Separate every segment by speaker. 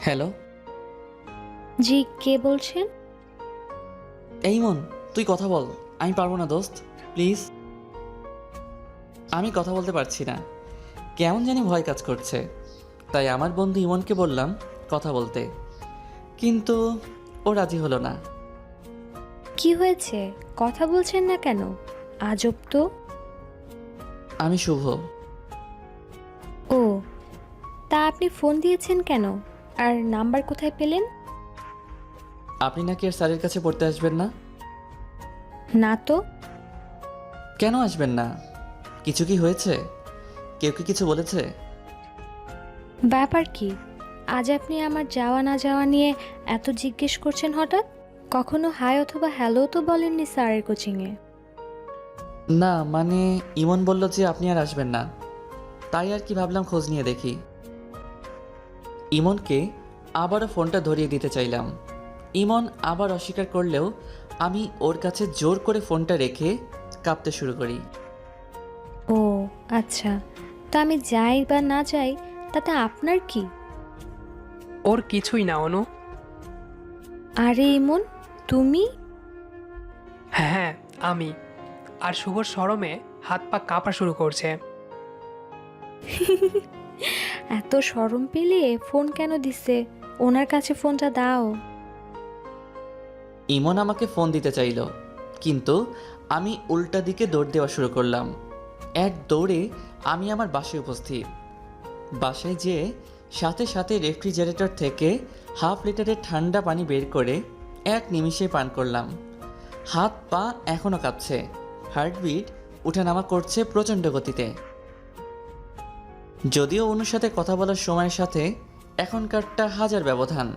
Speaker 1: Hello.
Speaker 2: জি, কে বলছেন?
Speaker 1: এই মন, তুই কথা বল। আমি পারবো না দোস্ত, প্লিজ। আমি কথা বলতে পারছি না, কেমন জানি ভয় কাজ করছে। তাই আমার বন্ধু ইমনকে বললাম কথা বলতে, কিন্তু ও রাজি হলো না।
Speaker 2: কি হয়েছে? কথা বলছেন না কেন? আজব তো।
Speaker 1: আমি শুভ।
Speaker 2: ও, তা আপনি ফোন দিয়েছেন কেন? আর নাম্বার কোথায় পেলেন?
Speaker 1: আপনি নাকি আর স্যারের কাছে পড়তে আসবেন না?
Speaker 2: না তো।
Speaker 1: কেন আসবেন না? কিছু কি হয়েছে? কেউ কি কিছু বলেছে?
Speaker 2: ব্যাপার কি? আজ আপনি আমার যাওয়া না যাওয়া নিয়ে এত জিজ্ঞেস করছেন হঠাৎ? কখনো হাই অথবা হ্যালো তো বলেননি স্যারের কোচিংয়ে।
Speaker 1: না মানে, ইমন বলল যে আপনি আর আসবেন না, তাই আর কি ভাবলাম খোঁজ নিয়ে দেখি। ইমনকে আবারও ফোনটা ধরিয়ে দিতে চাইলাম। ইমন আবার অস্বীকার করলেও আমি ওর কাছে জোর করে ফোনটা রেখে কাঁপতে শুরু করি।
Speaker 2: ও আচ্ছা, তা আমি যাই বা না যাই তাতে আপনার কি?
Speaker 3: ওর কিছুই না অনু।
Speaker 2: আরে ইমন, তুমি?
Speaker 3: হ্যাঁ হ্যাঁ, আমি। আর শুভর শরমে হাত পা কাঁপা শুরু করছে।
Speaker 2: এত শরম পেলে ফোন কেন দিছে? ওনার কাছে ফোনটা দাও।
Speaker 1: ইমন আমাকে ফোন দিতে চাইলো, কিন্তু আমি উল্টা দিকে দৌড় দেওয়া শুরু করলাম। এক দৌড়ে আমি আমার বাসায় উপস্থিত। বাসায় যেয়ে সাথে সাথে রেফ্রিজারেটর থেকে হাফ লিটারের ঠান্ডা পানি বের করে এক নিমিষে পান করলাম। হাত পা এখনও কাঁপছে, হার্টবিট উঠানামা করছে প্রচণ্ড গতিতে। যদিও অনুর সাথে কথা বলার সময়ের সাথে এখনকারটা হাজার ব্যবধান।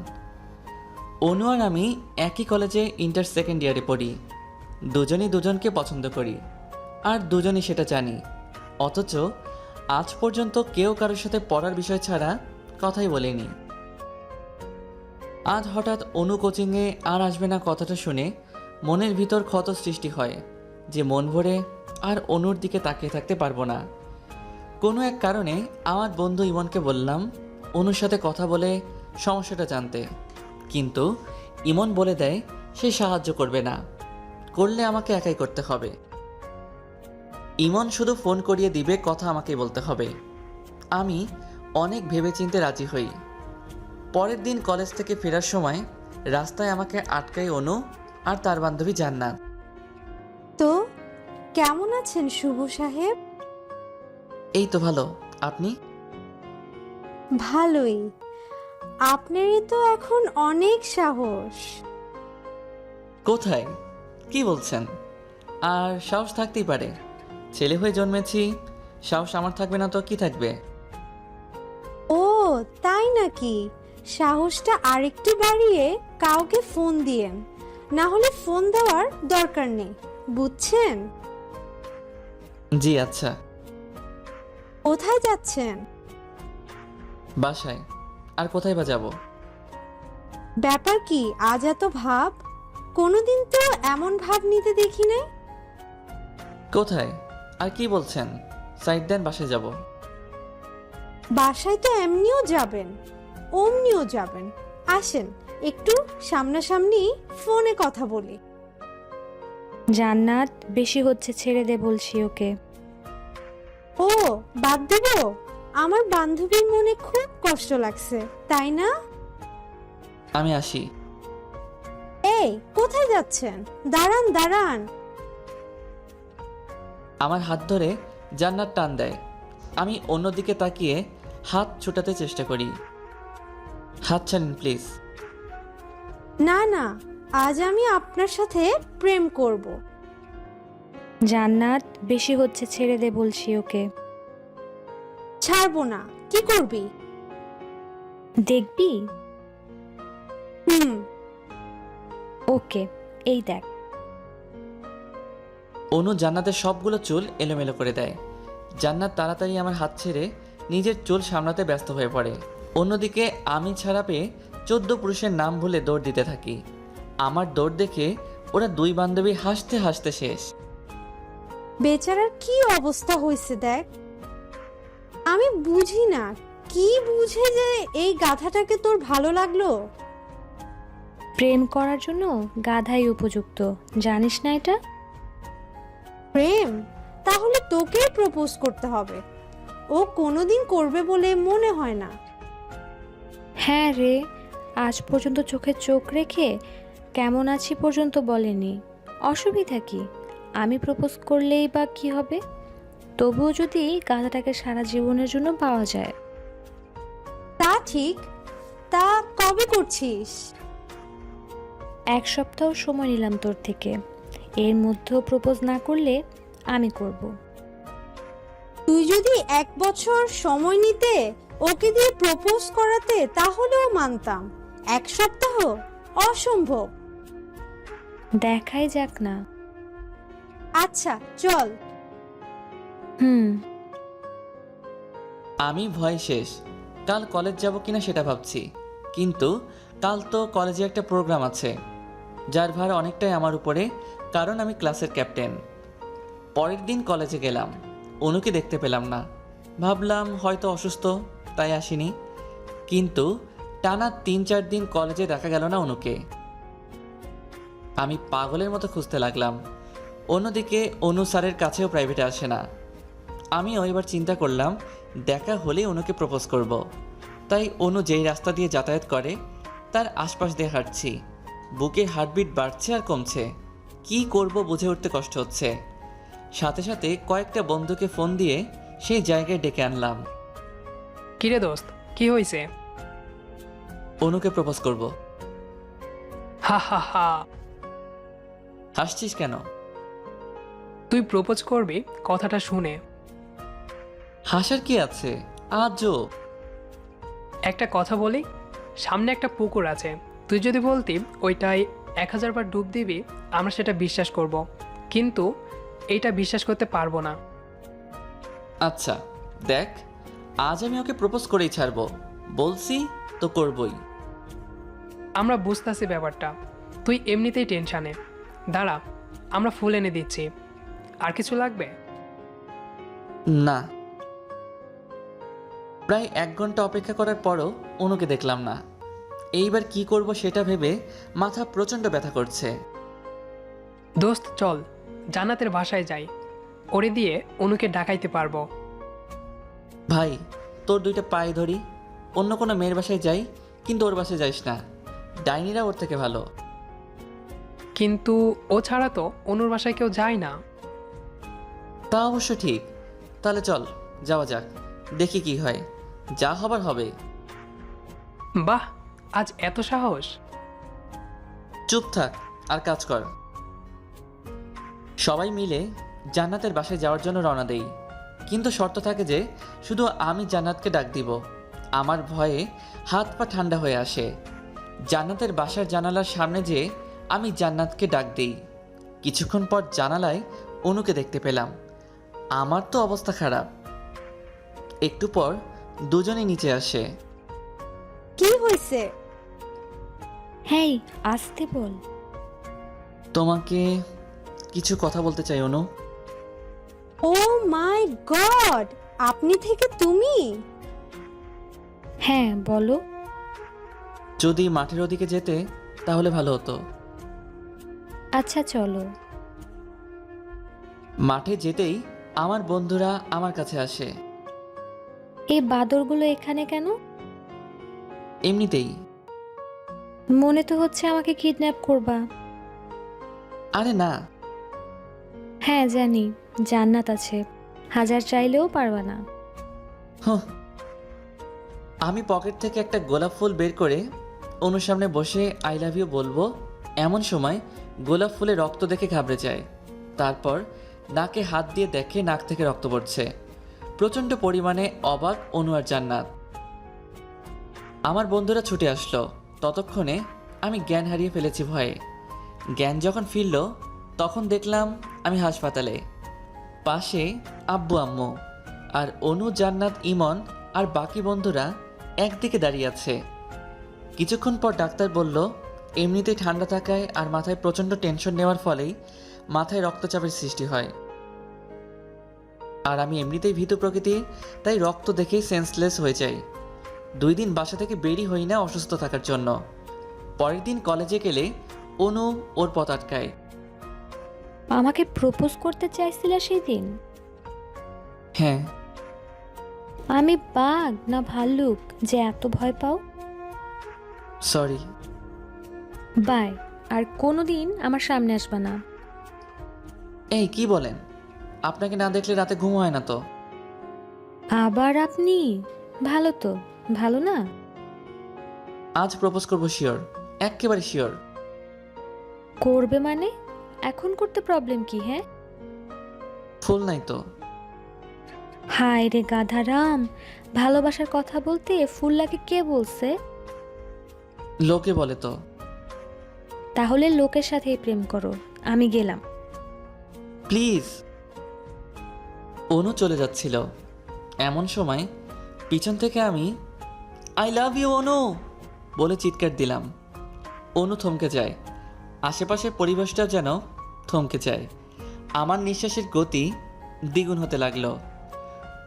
Speaker 1: অনু আর আমি একই কলেজে ইন্টার সেকেন্ড ইয়ারে পড়ি, দুজনই দুজনকে পছন্দ করি, আর দুজনই সেটা জানি। অথচ আজ পর্যন্ত কেউ কারোর সাথে পড়ার বিষয় ছাড়া কথাই বলেনি। আজ হঠাৎ অনু কোচিংয়ে আর আসবে না কথাটা শুনে মনের ভিতর ক্ষত সৃষ্টি হয় যে মন ভরে আর অনুর দিকে তাকিয়ে থাকতে পারবো না। কোনো এক কারণে আমার বন্ধু ইমনকে বললাম অনুর সাথে কথা বলে সমস্যাটা জানতে, কিন্তু ইমন বলে দেয় সে সাহায্য করবে না, করলে আমাকে একাই করতে হবে। ইমন শুধু ফোন করিয়ে দিবে, কথা আমাকে বলতে হবে। আমি অনেক ভেবেচিন্তে রাজি হই। পরের দিন কলেজ থেকে ফেরার সময় রাস্তায় আমাকে আটকায় অনু আর তার বান্ধবী জান্নাত।
Speaker 4: তো কেমন আছেন শুভ সাহেব?
Speaker 1: এই তো ভালো, আপনি?
Speaker 4: ভালোই। আপনারই তো এখন অনেক সাহস।
Speaker 1: কোথায়? কি বলছেন? আর সাহস থাকতেই পারে, ছেলে হয়ে জন্মেছি, সাহস আমার থাকবে না তো কি থাকবে?
Speaker 4: ও তাই নাকি? সাহসটা আরেকটু বাড়িয়ে কাউকে ফোন দিয়েন, না হলে ফোন দেওয়ার দরকার নেই, বুঝছেন?
Speaker 1: জি আচ্ছা।
Speaker 4: কোথায় যাচ্ছেন?
Speaker 1: বাসায়। আর কোথায় বা যাব?
Speaker 4: ব্যাপার কি আজ এত ভাব? কোনোদিন তো এমন ভাব নিতে দেখি নাই।
Speaker 1: কোথায়? আর কি বলছেন? সাইড দেন, বাসায় যাব।
Speaker 4: বাসায় তো এমনিও যাবেন, অমনিও যাবেন। আসেন একটু সামনাসামনি ফোনে কথা বলি।
Speaker 2: জান্নাত, বেশি হচ্ছে, ছেড়ে দে বলছি ওকে।
Speaker 4: ও বাদ দেব? আমার বান্ধবীর মনে খুব কষ্ট লাগছে, তাই না?
Speaker 1: আমি আসি।
Speaker 4: এই কোথায় যাচ্ছেন? দাঁড়ান দাঁড়ান।
Speaker 1: আমার হাত ধরে জান্নাত টান দেয়। আমি অন্যদিকে তাকিয়ে হাত ছোটাতে চেষ্টা করি। হাত ছাড়েন প্লিজ।
Speaker 4: না না, আজ আমি আপনার সাথে প্রেম করব।
Speaker 2: জান্নাত, বেশি হচ্ছে, ছেড়ে দে বলছি ওকে।
Speaker 4: ছাড়বো না। কি করবি?
Speaker 2: দেখবি?
Speaker 4: হুম।
Speaker 2: ওকে, এই দেখ।
Speaker 1: অনু জান্নাতের সবগুলো চুল এলোমেলো করে দেয়। জান্নাত তাড়াতাড়ি আমার হাত ছেড়ে নিজের চুল সামলাতে ব্যস্ত হয়ে পড়ে। অন্যদিকে আমি ছাড়া পেয়ে 14 পুরুষের নাম ভুলে দৌড় দিতে থাকি। আমার দৌড় দেখে ওরা দুই বান্ধবী হাসতে হাসতে শেষ।
Speaker 4: বেচারার কি অবস্থা হয়েছে দেখ। আমি বুঝি না কি বুঝে যে এই গাধাটাকে তোর ভালো লাগলো?
Speaker 2: প্রেম করার জন্য গাধাই উপযুক্ত, জানিস না এটা?
Speaker 4: প্রেম? তাহলে তোকে প্রপোজ করতে হবে। ও কোনোদিন করবে বলে মনে হয় না।
Speaker 2: হ্যাঁ রে, আজ পর্যন্ত চোখে চোখ রেখে কেমন আছি পর্যন্ত বলেনি। অসুবিধা কি? আমি প্রপোজ করলেই বা কি হবে? তবুও যদি গাধাটাকে সারা জীবনের জন্য পাওয়া যায়।
Speaker 4: তা ঠিক। তা কবে করছিস?
Speaker 2: 1 সপ্তাহ সময় নিলাম তোর থেকে, এর মধ্যেও প্রপোজ না করলে আমি করব।
Speaker 4: তুই যদি 1 বছর সময় নিতে ওকে দিয়ে প্রপোজ করাতে তাহলেও মানতাম। 1 সপ্তাহ? অসম্ভব।
Speaker 2: দেখাই যাক না।
Speaker 4: আচ্ছা চল।
Speaker 2: হুম।
Speaker 1: আমি ভয় শেষ। কাল কলেজ যাব কিনা সেটা ভাবছি, কিন্তু কাল তো কলেজে একটা প্রোগ্রাম আছে যার ভার অনেকটাই আমার উপরে, কারণ আমি ক্লাসের ক্যাপ্টেন। পরের দিন কলেজে গেলাম, অনুকে দেখতে পেলাম না। ভাবলাম হয়তো অসুস্থ, তাই আসিনি। কিন্তু টানা 3-4 দিন কলেজে দেখা গেল না অনুকে। আমি পাগলের মতো খুঁজতে লাগলাম। অন্যদিকে অনু স্যারের কাছেও প্রাইভেটে আসে না। আমিও এবার চিন্তা করলাম দেখা হলেই অনুকে প্রপোজ করব। তাই অনু যেই রাস্তা দিয়ে যাতায়াত করে তার আশপাশ দিয়ে হাঁটছি। বুকে হার্টবিট বাড়ছে আর কমছে। কি করব বুঝে উঠতে কষ্ট হচ্ছে। সাথে সাথে কয়েকটা বন্ধুকে ফোন দিয়ে সেই জায়গায় ডেকে আনলাম।
Speaker 3: কিরে দোস্ত, কি হয়েছে?
Speaker 1: অনুকে প্রপোজ করব।
Speaker 3: হা হা হা।
Speaker 1: হাসছিস কেন?
Speaker 3: তুই প্রপোজ করবি কথাটা শুনে।
Speaker 1: হাসার কি আছে? আজও
Speaker 3: একটা কথা বলি, সামনে একটা পুকুর আছে, তুই যদি বলতি ওইটাই 1000 বার ডুব দিবি, আমরা সেটা বিশ্বাস করব, কিন্তু এইটা বিশ্বাস করতে পারবো না।
Speaker 1: আচ্ছা দেখ, আজ আমি ওকে প্রপোজ করেই ছাড়বো। বলছি তো করবই।
Speaker 3: আমরা বুঝতেছি ব্যাপারটা, তুই এমনিতেই টেনশানে। দাঁড়া, আমরা ফুল এনে দিচ্ছি। আর কিছু লাগবে?
Speaker 1: না। প্রায় 1 ঘন্টা অপেক্ষা করার পরও অনুকে দেখলাম না। এইবার কি করব সেটা ভেবে মাথা প্রচণ্ড ব্যথা করছে।
Speaker 3: দোস্ত চল, জান্নাতের বাসায় যাই, ওরে দিয়ে অনুকে ডাকাইতে পারবো।
Speaker 1: ভাই তোর 2টা পায়ে ধরি, অন্য কোনো মেয়ের বাসায় যাই, কিন্তু ওর বাসায় যাইস না। ডাইনিরা ওর থেকে ভালো।
Speaker 3: কিন্তু ও ছাড়া তো অনুর বাসায় কেউ যায় না।
Speaker 1: তা অবশ্য ঠিক। তাহলে চল যাওয়া যাক, দেখি কি হয়। যা হবার হবে।
Speaker 3: বাহ, আজ এত সাহস!
Speaker 1: চুপ থাক আর কাজ কর। সবাই মিলে জান্নাতের বাসায় যাওয়ার জন্য রওনা দেই, কিন্তু শর্ত থাকে যে শুধু আমি জান্নাতকে ডাক দিব। আমার ভয়ে হাত পা ঠান্ডা হয়ে আসে। জান্নাতের বাসার জানালার সামনে যেয়ে আমি জান্নাতকে ডাক দিই। কিছুক্ষণ পর জানালায় অনুকে দেখতে পেলাম। আমার তো অবস্থা খারাপ। একটু পর দুজনে নিচে আসে।
Speaker 4: কি হয়েছে?
Speaker 2: হেই, আসতে বল।
Speaker 1: তোমাকে কিছু কথা বলতে চাই অনু।
Speaker 4: ও মাই গড, আপনি থেকে তুমি?
Speaker 2: হ্যাঁ বলো।
Speaker 1: যদি মাঠের ওদিকে যেতে তাহলে ভালো হতো।
Speaker 2: আচ্ছা চলো।
Speaker 1: মাঠে যেতেই আমার বন্ধুরা আমার কাছে আসে।
Speaker 2: এই বাদরগুলো এখানে কেন?
Speaker 1: এমনিতেই।
Speaker 2: মনে তো হচ্ছে আমাকে কিডন্যাপ করবা।
Speaker 1: আরে না।
Speaker 2: হ্যাঁ জানি, জান্নাত আছে, হাজার চাইলেও পারবা না।
Speaker 1: হুঁ। আমি পকেট থেকে একটা গোলাপ ফুল বের করে অনুর সামনে বসে আই লাভ ইউ বলবো, এমন সময় গোলাপ ফুলে রক্ত দেখে ঘাবড়ে যায়। তারপর নাকে হাত দিয়ে দেখে নাক থেকে রক্ত পড়ছে। প্রচণ্ড পরিমাণে অবাক অনু আর জান্নাত। আমার বন্ধুরা ছুটে আসলো। ততক্ষণে আমি জ্ঞান হারিয়ে ফেলেছি ভয়ে। জ্ঞান যখন ফিরল তখন দেখলাম আমি হাসপাতালে। পাশে আব্বু আম্মু আর অনু, জান্নাত, ইমন আর বাকি বন্ধুরা একদিকে দাঁড়িয়ে আছে। কিছুক্ষণ পর ডাক্তার বলল এমনিতেই ঠান্ডা থাকায় আর মাথায় প্রচণ্ড টেনশন নেওয়ার ফলেই মাথায় রক্তচাপের সৃষ্টি হয়। আর আমি এমনিতেই ভীতু প্রকৃতির, তাই রক্ত দেখেই সেন্সলেস হয়ে যাই। 2 দিন বাসা থেকে বেরই হই না অসুস্থ থাকার জন্য। পরের দিন কলেজে গেলে অনু ওর পথ আটকায়।
Speaker 2: আমাকে প্রপোজ করতে চাইছিলে সেই দিন?
Speaker 1: হ্যাঁ।
Speaker 2: আমি বাঘ না ভাল্লুক যে এত ভয় পাও?
Speaker 1: সরি।
Speaker 2: বাই। আর কোনো দিন আমার সামনে আসবা না।
Speaker 1: এই কি বলেন? আপনাকে না দেখলে রাতে ঘুম হয় না তো।
Speaker 2: আবার আপনি? ভালো তো, ভালো না?
Speaker 1: আজ প্রপোজ করবো শিওর, একেবারে শিওর।
Speaker 2: করবে মানে? এখন করতে প্রবলেম কি? হ্যাঁ,
Speaker 1: ফুল নাই তো।
Speaker 2: হায় রে গাধারাম, ভালোবাসার কথা বলতে ফুল লাগে কে বলছে?
Speaker 1: লোকে বলে তো।
Speaker 2: তাহলে লোকের সাথেই প্রেম করো, আমি গেলাম।
Speaker 1: প্লিজ। অনু চলে যাচ্ছিল, এমন সময় পিছন থেকে আমি আই লাভ ইউ অনু বলে চিৎকার দিলাম। অনু থমকে যায়, আশেপাশের পরিবেশটাও যেন থমকে যায়। আমার নিঃশ্বাসের গতি দ্বিগুণ হতে লাগলো।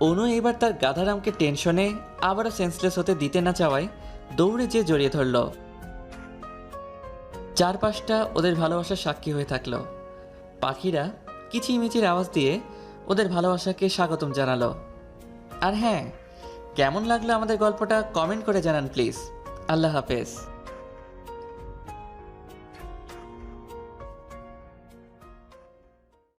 Speaker 1: অনু এবার তার গাধারামকে টেনশনে আবারও সেন্সলেস হতে দিতে না চাওয়ায় দৌড়ে যেয়ে জড়িয়ে ধরল। চারপাশটা ওদের ভালোবাসার সাক্ষী হয়ে থাকলো। পাখিরা কিচিরমিচির আওয়াজ দিয়ে ওদের ভালোবাসাকে স্বাগতম জানালো। আর হ্যাঁ, কেমন লাগলো আমাদের গল্পটা কমেন্ট করে জানান প্লিজ। আল্লাহ হাফেজ।